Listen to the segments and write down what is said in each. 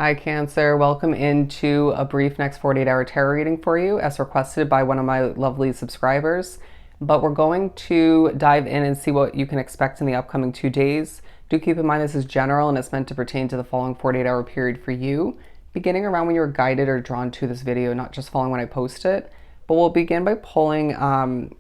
Hi Cancer, welcome into a brief next 48-hour tarot reading for you as requested by one of my lovely subscribers. But we're going to dive in and see what you can expect in the upcoming 2 days. Do keep in mind this is general and it's meant to pertain to the following 48-hour period for you, beginning around when you're guided or drawn to this video, not just following when I post it. But we'll begin by pulling an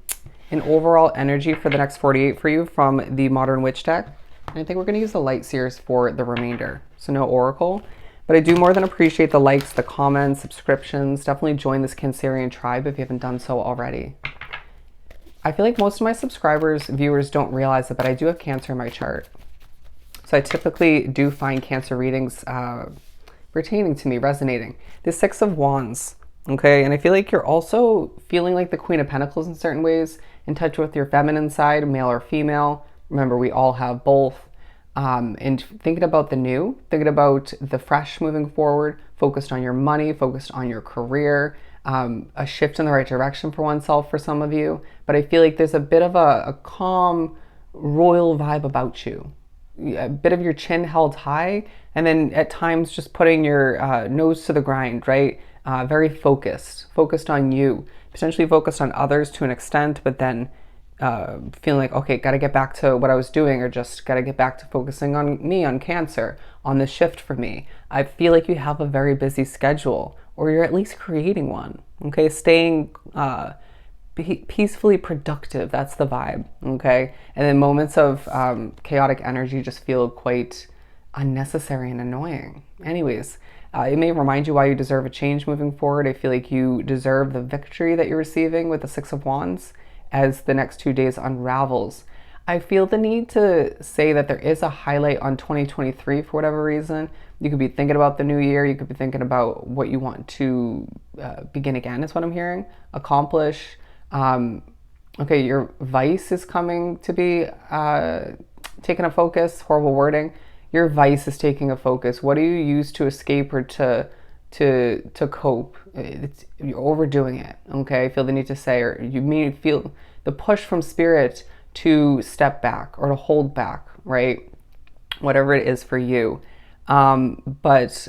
overall energy for the next 48 for you from the Modern Witch deck. And I think we're going to use the Light Seers for the remainder, so no Oracle. But I do more than appreciate the likes, the comments, subscriptions. Definitely join this Cancerian tribe if you haven't done so already. I feel like most of my subscribers, viewers don't realize it, but I do have Cancer in my chart. So I typically do find Cancer readings pertaining to me, resonating. The Six of Wands, okay? And I feel like you're also feeling like the Queen of Pentacles in certain ways, in touch with your feminine side, male or female. Remember, we all have both. And thinking about the new, thinking about the fresh moving forward, focused on your money, focused on your career, a shift in the right direction for oneself for some of you. But I feel like there's a bit of a calm, royal vibe about you. A bit of your chin held high, and then at times just putting your nose to the grind, right? Very focused on you, potentially focused on others to an extent, but then feeling like, okay, got to get back to what I was doing, or just got to get back to focusing on me, on Cancer, on this shift for me. I feel like you have a very busy schedule, or you're at least creating one, okay? Staying peacefully productive, that's the vibe, okay? And then moments of chaotic energy just feel quite unnecessary and annoying. Anyways, it may remind you why you deserve a change moving forward. I feel like you deserve the victory that you're receiving with the Six of Wands as the next 2 days unravels. I feel the need to say that there is a highlight on 2023 for whatever reason. You could be thinking about the new year. You could be thinking about what you want to begin again, is what I'm hearing, accomplish. Okay, your vice is coming to be taking a focus, horrible wording. Your vice is taking a focus. What do you use to escape or to cope? You're overdoing it, okay? I feel the need to say, or you may feel the push from spirit to step back or to hold back, right? Whatever it is for you. But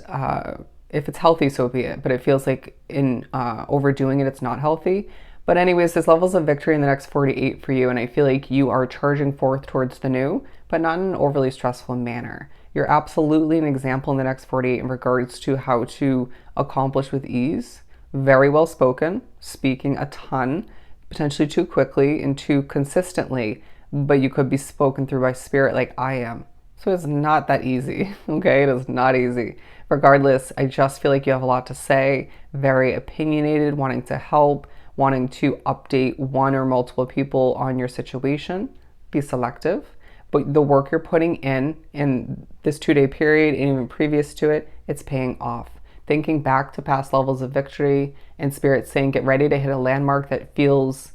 if it's healthy, so be it. But it feels like in overdoing it, it's not healthy. But anyways, there's levels of victory in the next 48 for you, and I feel like you are charging forth towards the new, but not in an overly stressful manner. You're absolutely an example in the next 48 in regards to how to accomplish with ease. Very well spoken, speaking a ton, potentially too quickly and too consistently, but you could be spoken through by spirit like I am. So it's not that easy, okay? It is not easy. Regardless, I just feel like you have a lot to say, very opinionated, wanting to help, wanting to update one or multiple people on your situation. Be selective. But the work you're putting in this 2-day period and even previous to it, it's paying off. Thinking back to past levels of victory and spirit saying, get ready to hit a landmark that feels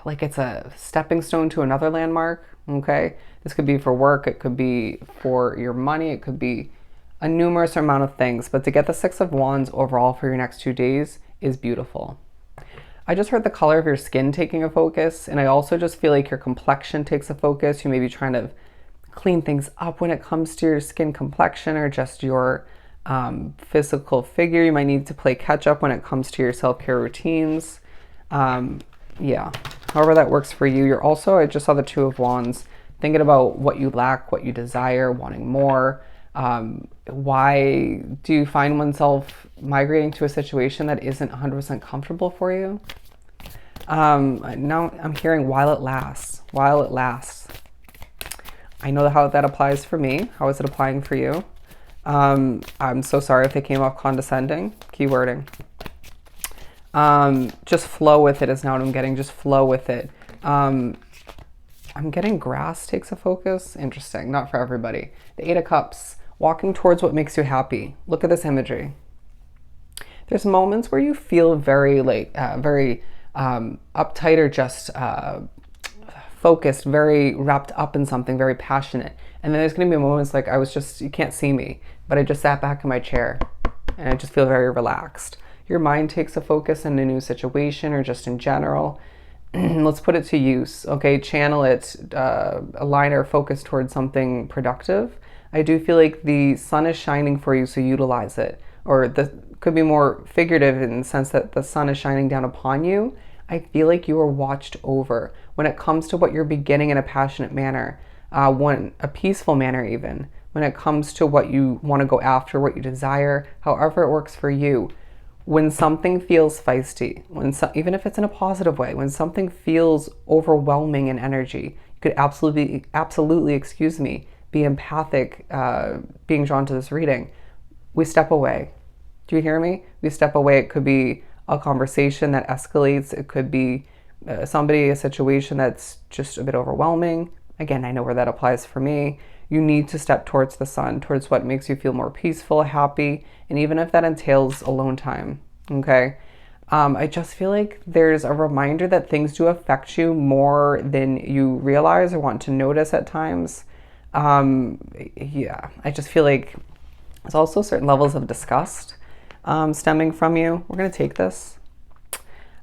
like it's a stepping stone to another landmark, okay? This could be for work, it could be for your money, it could be a numerous amount of things. But to get the Six of Wands overall for your next 2 days is beautiful. I just heard the color of your skin taking a focus, and I also just feel like your complexion takes a focus. You may be trying to clean things up when it comes to your skin complexion or just your physical figure. You might need to play catch up when it comes to your self-care routines. Yeah, however that works for you. You're also, I just saw the Two of Wands, thinking about what you lack, what you desire, wanting more. Why do you find oneself migrating to a situation that isn't 100% comfortable for you? Now I'm hearing while it lasts, while it lasts. I know how that applies for me. How is it applying for you? I'm so sorry if they came off condescending. Keywording. Just flow with it is now what I'm getting. Just flow with it. I'm getting grass takes a focus. Interesting. Not for everybody. The Eight of Cups. Walking towards what makes you happy. Look at this imagery. There's moments where you feel very uptight or just focused, very wrapped up in something, very passionate. And then there's going to be moments like you can't see me, but I just sat back in my chair and I just feel very relaxed. Your mind takes a focus in a new situation or just in general. Let's put it to use, okay? Channel it, align or focus towards something productive. I do feel like the sun is shining for you, so utilize it. Or the could be more figurative in the sense that the sun is shining down upon you. I feel like you are watched over when it comes to what you're beginning in a passionate manner, a peaceful manner even. When it comes to what you want to go after, what you desire, however it works for you. When something feels feisty, even if it's in a positive way, when something feels overwhelming in energy, you could absolutely, excuse me, be empathic, being drawn to this reading. We step away. Do you hear me? We step away. It could be a conversation that escalates. It could be a situation that's just a bit overwhelming. Again, I know where that applies for me. You need to step towards the sun, towards what makes you feel more peaceful, happy, and even if that entails alone time, okay? I just feel like there's a reminder that things do affect you more than you realize or want to notice at times. Yeah, I just feel like there's also certain levels of disgust stemming from you. We're going to take this.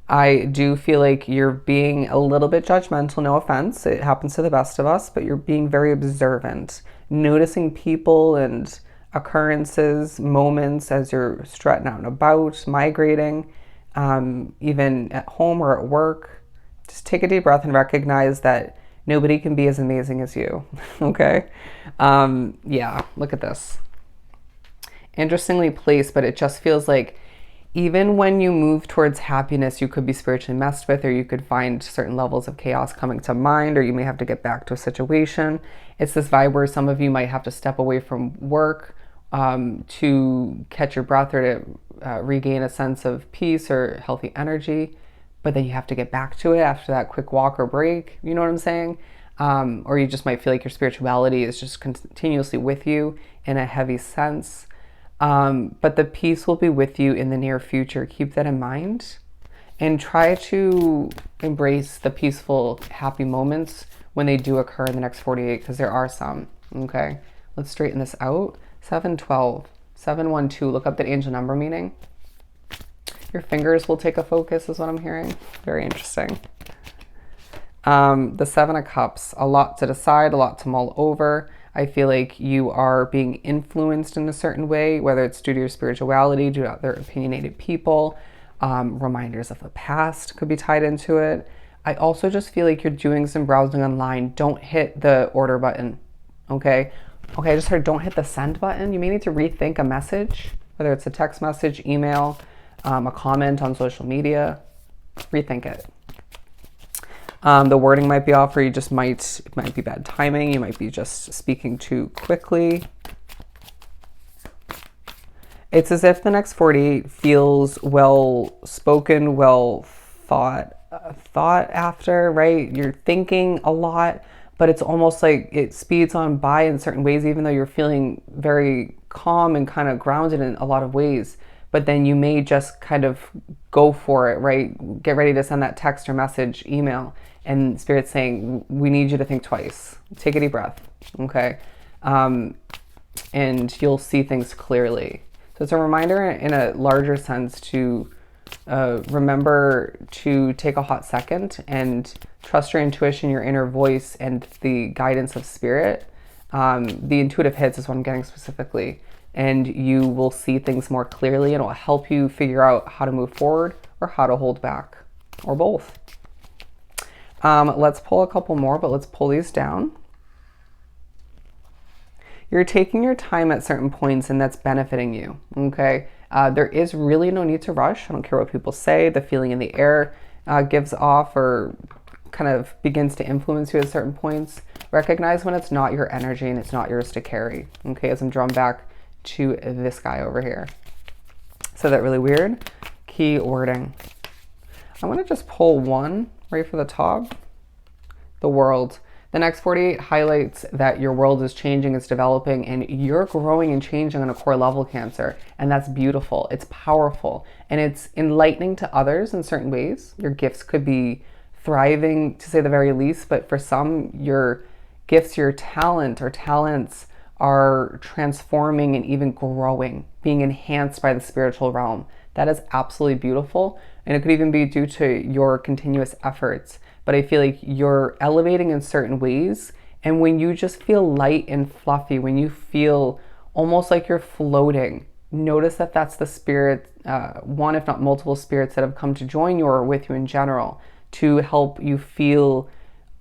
I do feel like you're being a little bit judgmental, no offense. It happens to the best of us, but you're being very observant, noticing people and occurrences, moments as you're strutting out and about, migrating, even at home or at work. Just take a deep breath and recognize that nobody can be as amazing as you, okay? Yeah, look at this. Interestingly placed, but it just feels like even when you move towards happiness, you could be spiritually messed with, or you could find certain levels of chaos coming to mind, or you may have to get back to a situation. It's this vibe where some of you might have to step away from work to catch your breath or to regain a sense of peace or healthy energy, but then you have to get back to it after that quick walk or break. You know what I'm saying? Or you just might feel like your spirituality is just continuously with you in a heavy sense. But the peace will be with you in the near future. Keep that in mind and try to embrace the peaceful, happy moments when they do occur in the next 48, because there are some, okay? Let's straighten this out. 712, 712, look up that angel number meaning. Your fingers will take a focus is what I'm hearing. Very interesting. The 7 of Cups, a lot to decide, a lot to mull over. I feel like you are being influenced in a certain way, whether it's due to your spirituality, due to other opinionated people, reminders of the past could be tied into it. I also just feel like you're doing some browsing online. Don't hit the order button, okay? Okay, I just heard don't hit the send button. You may need to rethink a message, whether it's a text message, email, a comment on social media. Rethink it. The wording might be off, or it might be bad timing. You might be just speaking too quickly. It's as if the next 48 feels well spoken, well thought after, right? You're thinking a lot, but it's almost like it speeds on by in certain ways, even though you're feeling very calm and kind of grounded in a lot of ways. But then you may just kind of go for it, right? Get ready to send that text or message, email, and Spirit's saying, we need you to think twice. Take a deep breath, okay? And you'll see things clearly. So it's a reminder in a larger sense to remember to take a hot second and trust your intuition, your inner voice, and the guidance of Spirit. The intuitive hits is what I'm getting specifically. And you will see things more clearly, and it will help you figure out how to move forward or how to hold back, or both. Let's pull a couple more, but let's pull these down. You're taking your time at certain points, and that's benefiting you, okay? There is really no need to rush. I don't care what people say. The feeling in the air gives off or kind of begins to influence you at certain points. Recognize when it's not your energy and it's not yours to carry, okay? As I'm drawn back to this guy over here. So that really weird. Key wording. I want to just pull one right for the top. The world. The next 48 highlights that your world is changing, it's developing, and you're growing and changing on a core level, Cancer. And that's beautiful. It's powerful. And it's enlightening to others in certain ways. Your gifts could be thriving, to say the very least, but for some, your gifts, your talent or talents are transforming and even growing, being enhanced by the spiritual realm. That is absolutely beautiful. And it could even be due to your continuous efforts. But I feel like you're elevating in certain ways And when you just feel light and fluffy, when you feel almost like you're floating, notice that that's the spirit, one if not multiple spirits that have come to join you or with you in general to help you feel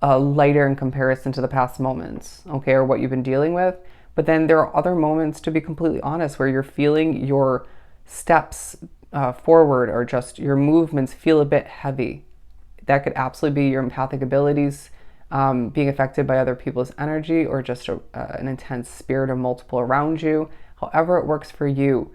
lighter in comparison to the past moments, okay, or what you've been dealing with. But then there are other moments, to be completely honest, where you're feeling your steps forward or just your movements feel a bit heavy. That could absolutely be your empathic abilities being affected by other people's energy, or just an intense spirit or multiple around you. However it works for you,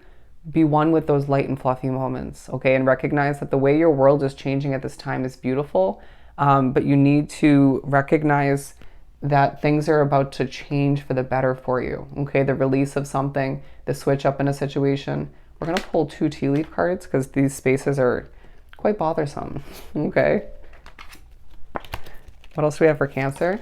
be one with those light and fluffy moments, okay? And recognize that the way your world is changing at this time is beautiful, but you need to recognize that things are about to change for the better for you, okay? The release of something, the switch up in a situation. We're gonna pull 2 tea leaf cards because these spaces are quite bothersome, okay? What else do we have for Cancer?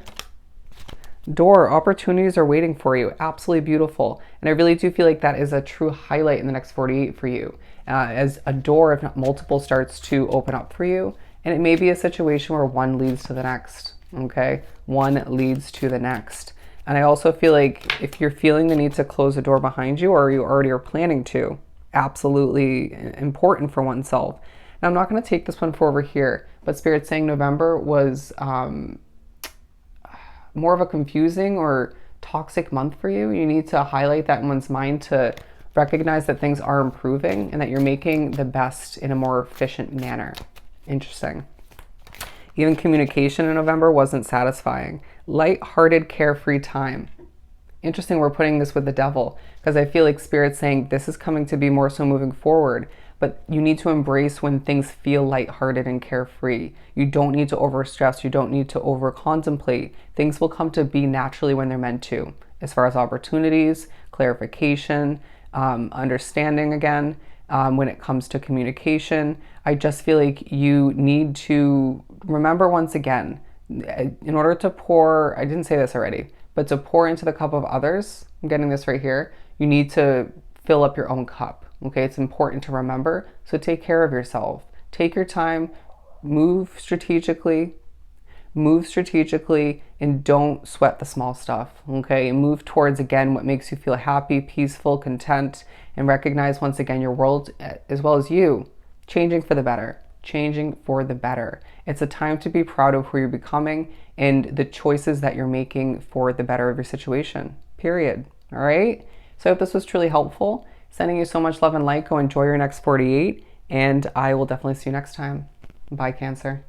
Door, opportunities are waiting for you. Absolutely beautiful. And I really do feel like that is a true highlight in the next 48 for you. As a door, if not multiple, starts to open up for you. And it may be a situation where one leads to the next, okay? One leads to the next. And I also feel like if you're feeling the need to close a door behind you, or you already are planning to, absolutely important for oneself. Now, I'm not going to take this one for over here, but Spirit's saying November was more of a confusing or toxic month for you. You need to highlight that in one's mind to recognize that things are improving and that you're making the best in a more efficient manner. Interesting. Even communication in November wasn't satisfying. Light-hearted, carefree time. Interesting we're putting this with the Devil, because I feel like Spirit's saying this is coming to be more so moving forward, but you need to embrace when things feel lighthearted and carefree. You don't need to overstress. You don't need to over-contemplate. Things will come to be naturally when they're meant to, as far as opportunities, clarification, understanding again. When it comes to communication, I just feel like you need to remember once again, in order to pour, I didn't say this already, but to pour into the cup of others, I'm getting this right here, you need to fill up your own cup. Okay, it's important to remember. So take care of yourself. Take your time, move strategically, and don't sweat the small stuff. Okay, and move towards, again, what makes you feel happy, peaceful, content, and recognize once again your world, as well as you, changing for the better. Changing for the better. It's a time to be proud of who you're becoming and the choices that you're making for the better of your situation. Period. All right? So I hope this was truly helpful. Sending you so much love and light. Go enjoy your next 48, and I will definitely see you next time. Bye, Cancer.